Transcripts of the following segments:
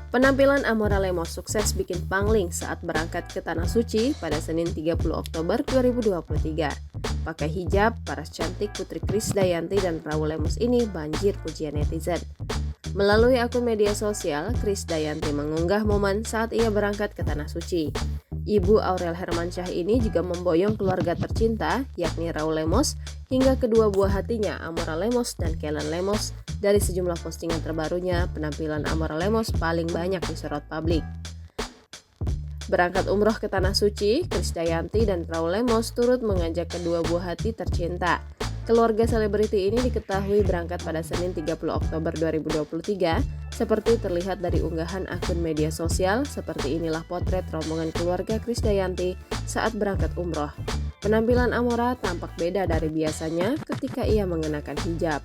Penampilan Amora Lemos sukses bikin pangling saat berangkat ke Tanah Suci pada Senin 30 Oktober 2023. Pakai hijab, paras cantik Putri Krisdayanti dan Raul Lemos ini banjir pujian netizen. Melalui akun media sosial, Krisdayanti mengunggah momen saat ia berangkat ke Tanah Suci. Ibu Aurel Hermansyah ini juga memboyong keluarga tercinta, yakni Raul Lemos, hingga kedua buah hatinya Amora Lemos dan Kellen Lemos. Dari sejumlah postingan terbarunya, penampilan Amora Lemos paling banyak disorot publik. Berangkat umroh ke Tanah Suci, Krisdayanti dan Raul Lemos turut mengajak kedua buah hati tercinta. Keluarga selebriti ini diketahui berangkat pada Senin 30 Oktober 2023, seperti terlihat dari unggahan akun media sosial. Seperti inilah potret rombongan keluarga Krisdayanti saat berangkat umroh. Penampilan Amora tampak beda dari biasanya ketika ia mengenakan hijab.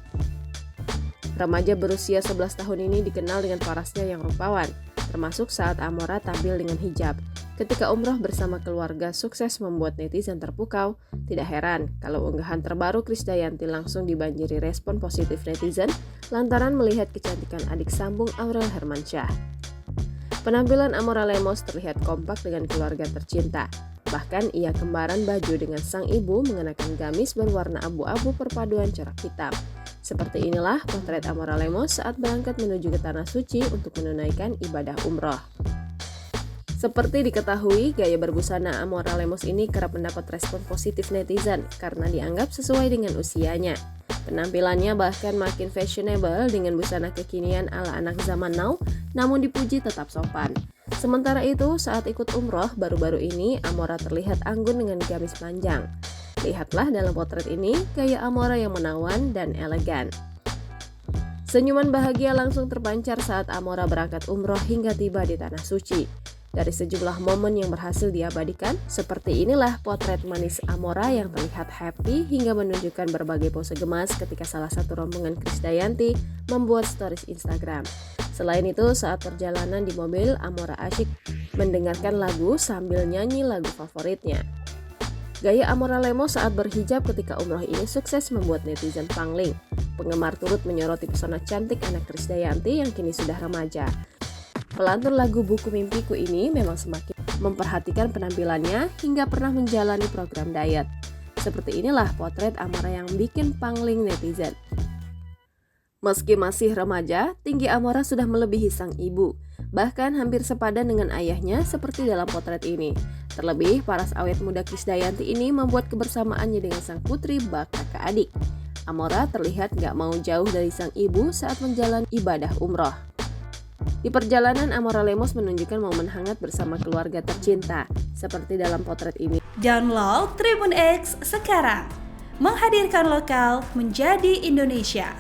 Remaja berusia 11 tahun ini dikenal dengan parasnya yang rupawan, termasuk saat Amora tampil dengan hijab. Ketika umroh bersama keluarga sukses membuat netizen terpukau, tidak heran kalau unggahan terbaru Krisdayanti langsung dibanjiri respon positif netizen lantaran melihat kecantikan adik sambung Aurel Hermansyah. Penampilan Amora Lemos terlihat kompak dengan keluarga tercinta. Bahkan ia kembaran baju dengan sang ibu mengenakan gamis berwarna abu-abu perpaduan corak hitam. Seperti inilah potret Amora Lemos saat berangkat menuju ke Tanah Suci untuk menunaikan ibadah umroh. Seperti diketahui, gaya berbusana Amora Lemos ini kerap mendapat respon positif netizen karena dianggap sesuai dengan usianya. Penampilannya bahkan makin fashionable dengan busana kekinian ala anak zaman now, namun dipuji tetap sopan. Sementara itu, saat ikut umroh baru-baru ini, Amora terlihat anggun dengan gamis panjang. Lihatlah dalam potret ini, gaya Amora yang menawan dan elegan. Senyuman bahagia langsung terpancar saat Amora berangkat umroh hingga tiba di Tanah Suci. Dari sejumlah momen yang berhasil diabadikan, seperti inilah potret manis Amora yang terlihat happy hingga menunjukkan berbagai pose gemas ketika salah satu rombongan Krisdayanti membuat stories Instagram. Selain itu, saat perjalanan di mobil, Amora asyik mendengarkan lagu sambil nyanyi lagu favoritnya. Gaya Amora Lemos saat berhijab ketika umroh ini sukses membuat netizen pangling. Penggemar turut menyoroti pesona cantik anak Krisdayanti yang kini sudah remaja. Pelantun lagu Buku Mimpiku ini memang semakin memperhatikan penampilannya hingga pernah menjalani program diet. Seperti inilah potret Amora yang bikin pangling netizen. Meski masih remaja, tinggi Amora sudah melebihi sang ibu. Bahkan hampir sepadan dengan ayahnya seperti dalam potret ini. Terlebih, paras awet muda Krisdayanti ini membuat kebersamaannya dengan sang putri bak kakak adik. Amora terlihat gak mau jauh dari sang ibu saat menjalani ibadah umroh. Di perjalanan, Amora Lemos menunjukkan momen hangat bersama keluarga tercinta, seperti dalam potret ini. Download Tribun X sekarang, menghadirkan lokal menjadi Indonesia.